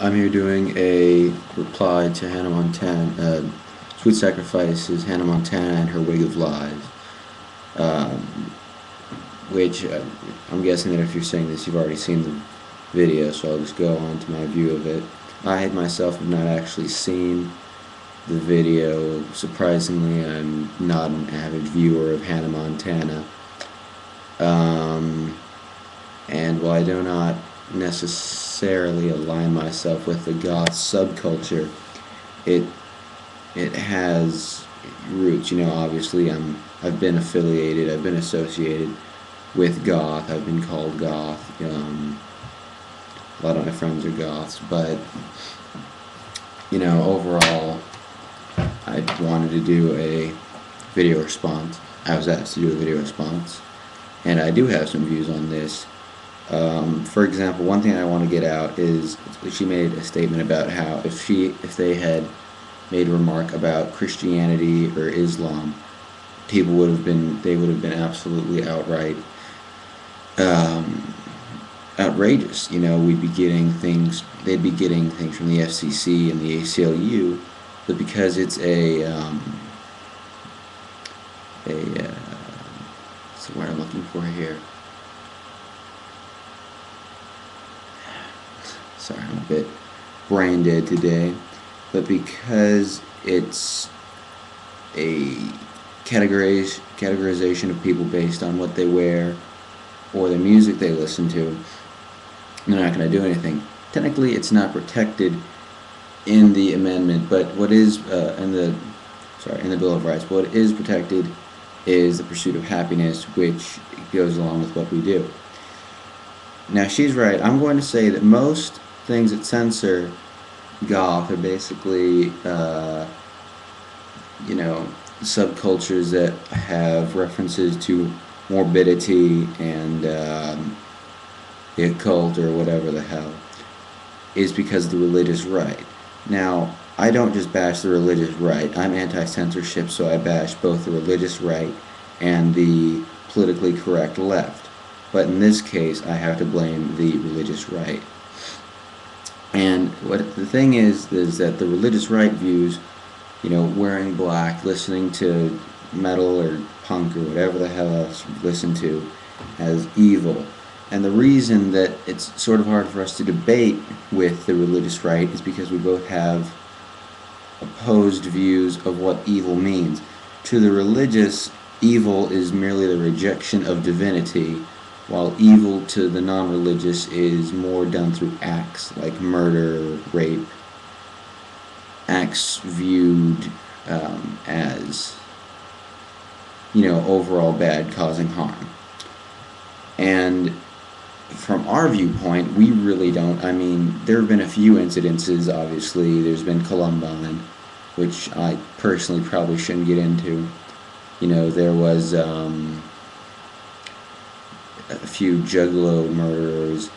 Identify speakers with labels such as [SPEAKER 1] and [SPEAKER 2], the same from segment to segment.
[SPEAKER 1] I'm here doing a reply to Hannah Montana, Sweet Sacrifice's Hannah Montana and Her Wig of Lies, um, which I'm guessing that if you're saying this, you've already seen the video, so I'll just go on to my view of it. I myself have not actually seen the video. Surprisingly, I'm not an avid viewer of Hannah Montana. Um, and while I do not necessarily align myself with the goth subculture, it it has roots. Obviously I've been affiliated, I've been associated with goth. I've been called goth. A lot of my friends are goths, but overall, I wanted to do a video response. I was asked to do a video response, and I do have some views on this. For example, one thing I want to get out is she made a statement about how if they had made a remark about Christianity or Islam, people would have been absolutely um, outrageous. They'd be getting things from the FCC and the ACLU, but because it's what's the word I'm looking for here? Sorry, I'm a bit brain dead today, but because it's a categorization of people based on what they wear or the music they listen to, they're not going to do anything. Technically, it's not protected in the amendment, but what is in the Bill of Rights, what is protected is the pursuit of happiness, which goes along with what we do. Now, she's right. I'm going to say that most things that censor goth are basically, subcultures that have references to morbidity and the occult or whatever the hell, is because of the religious right. Now, I don't just bash the religious right. I'm anti-censorship, so I bash both the religious right and the politically correct left. But in this case, I have to blame the religious right. And what the thing is that the religious right views, wearing black, listening to metal or punk or whatever the hell else you listen to, as evil. And the reason that it's sort of hard for us to debate with the religious right is because we both have opposed views of what evil means. To the religious, evil is merely the rejection of divinity, while evil to the non-religious is more done through acts like murder, rape, acts viewed as, overall bad, causing harm. And from our viewpoint, we really don't. I mean, there have been a few incidences, obviously. There's been Columbine, which I personally probably shouldn't get into. There was a few juggalo murderers.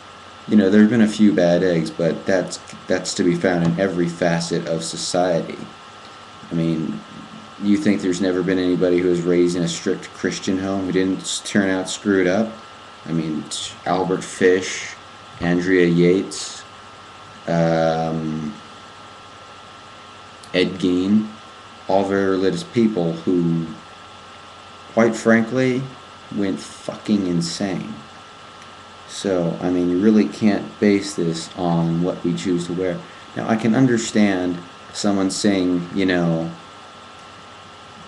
[SPEAKER 1] There have been a few bad eggs, but that's to be found in every facet of society. I mean, you think there's never been anybody who was raised in a strict Christian home who didn't turn out screwed up? I mean, Albert Fish, Andrea Yates, Ed Gein, all very religious people who, quite frankly, went fucking insane. So, I mean, you really can't base this on what we choose to wear. Now, I can understand someone saying,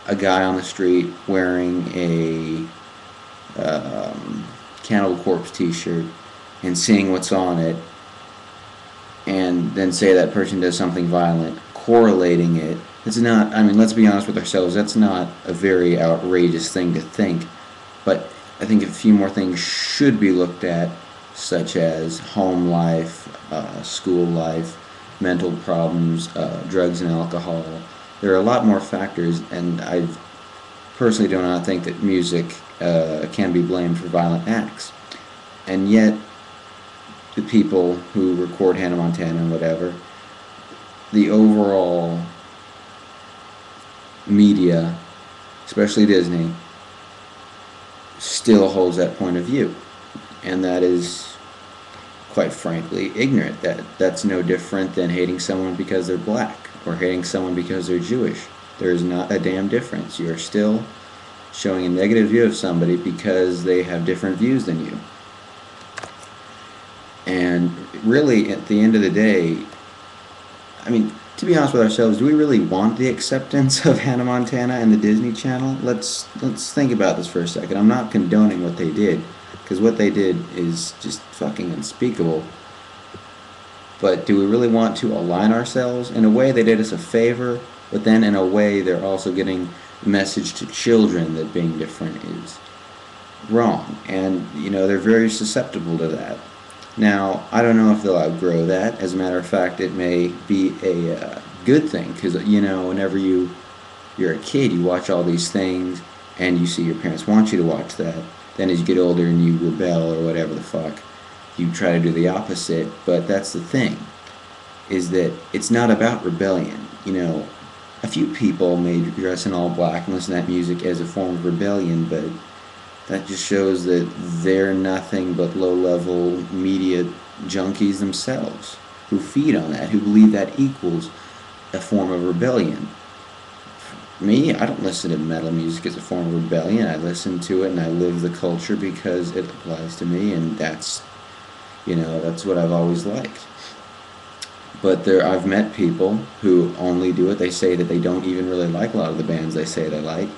[SPEAKER 1] a guy on the street wearing a Cannibal Corpse t-shirt and seeing what's on it, and then say that person does something violent, correlating it. It's not, I mean, let's be honest with ourselves, that's not a very outrageous thing to think. But I think a few more things should be looked at, such as home life, school life, mental problems, drugs and alcohol. There are a lot more factors, and I personally do not think that music can be blamed for violent acts. And yet, the people who record Hannah Montana and whatever, the overall media, especially Disney, still holds that point of view. And that is quite frankly, ignorant. That's no different than hating someone because they're black or hating someone because they're Jewish. There's not a damn difference. You're still showing a negative view of somebody because they have different views than you. And really, at the end of the day, I mean, to be honest with ourselves, do we really want the acceptance of Hannah Montana and the Disney Channel? Let's think about this for a second. I'm not condoning what they did, because what they did is just fucking unspeakable. But do we really want to align ourselves? In a way, they did us a favor, but then in a way, they're also getting a message to children that being different is wrong. And, they're very susceptible to that. Now, I don't know if they'll outgrow that. As a matter of fact, it may be a good thing, because, whenever you're a kid, you watch all these things, and you see your parents want you to watch that. Then as you get older and you rebel or whatever the fuck, you try to do the opposite. But that's the thing, is that it's not about rebellion. A few people may dress in all black and listen to that music as a form of rebellion, but that just shows that they're nothing but low-level media junkies themselves who feed on that, who believe that equals a form of rebellion. Me, I don't listen to metal music as a form of rebellion. I listen to it and I live the culture because it applies to me, and that's what I've always liked. But I've met people who only do it. They say that they don't even really like a lot of the bands they say they like,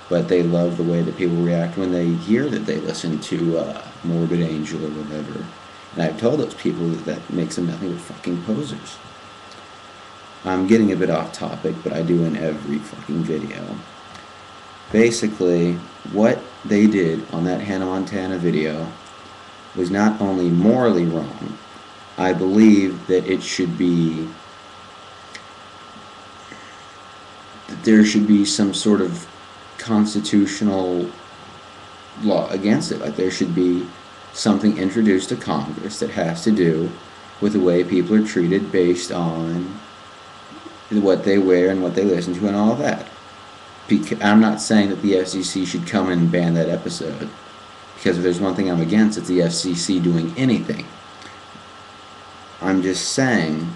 [SPEAKER 1] but they love the way that people react when they hear that they listen to Morbid Angel or whatever. And I've told those people that makes them nothing but fucking posers. I'm getting a bit off topic, but I do in every fucking video. Basically, what they did on that Hannah Montana video was not only morally wrong, I believe that there should be some sort of constitutional law against it. Like, there should be something introduced to Congress that has to do with the way people are treated based on what they wear and what they listen to and all of that. I'm not saying that the FCC should come and ban that episode, because if there's one thing I'm against, it's the FCC doing anything. I'm just saying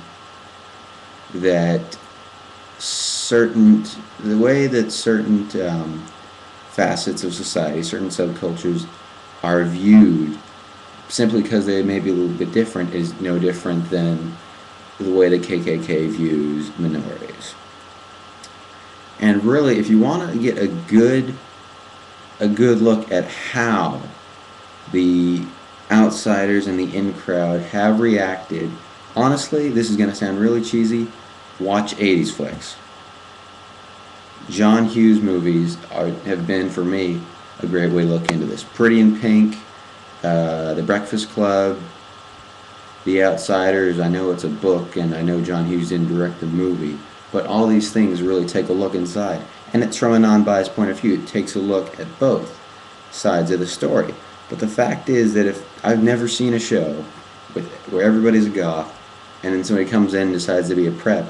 [SPEAKER 1] that the way that certain facets of society, certain subcultures are viewed, simply because they may be a little bit different, is no different than the way the KKK views minorities. And really, if you want to get a good look at how the outsiders and the in crowd have reacted, honestly, this is going to sound really cheesy, watch 80s flicks. John Hughes movies have been, for me, a great way to look into this. Pretty in Pink, The Breakfast Club, The Outsiders. I know it's a book, and I know John Hughes didn't direct the movie, but all these things really take a look inside. And it's from a non-biased point of view. It takes a look at both sides of the story. But the fact is that if I've never seen a show where everybody's a goth, and then somebody comes in and decides to be a prep,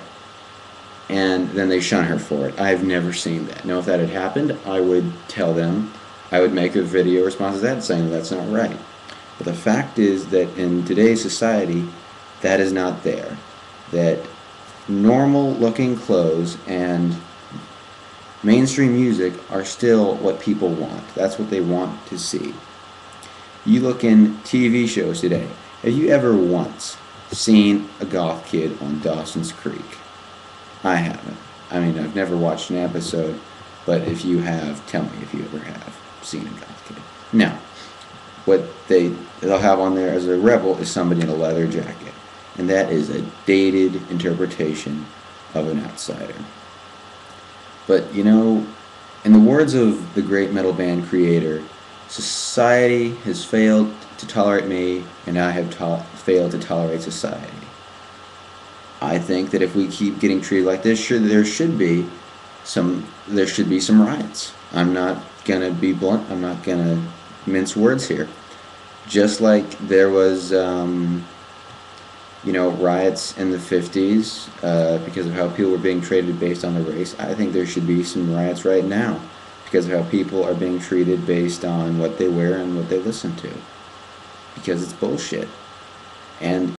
[SPEAKER 1] and then they shun her for it. I've never seen that. Now, if that had happened, I would tell them, I would make a video response to that saying that's not right. But the fact is that in today's society, that is not there. That normal-looking clothes and mainstream music are still what people want. That's what they want to see. You look in TV shows today. Have you ever once seen a goth kid on Dawson's Creek? I haven't. I mean, I've never watched an episode, but if you have, tell me if you ever have seen a goth kid. Now, what they'll have on there as a rebel is somebody in a leather jacket, and that is a dated interpretation of an outsider. But, in the words of the great metal band Creator, society has failed to tolerate me, and I have failed to tolerate society. I think that if we keep getting treated like this, sure, there should be some riots. I'm not gonna be blunt. I'm not gonna mince words here. Just like there was, riots in the 50s because of how people were being treated based on their race. I think there should be some riots right now because of how people are being treated based on what they wear and what they listen to. Because it's bullshit. And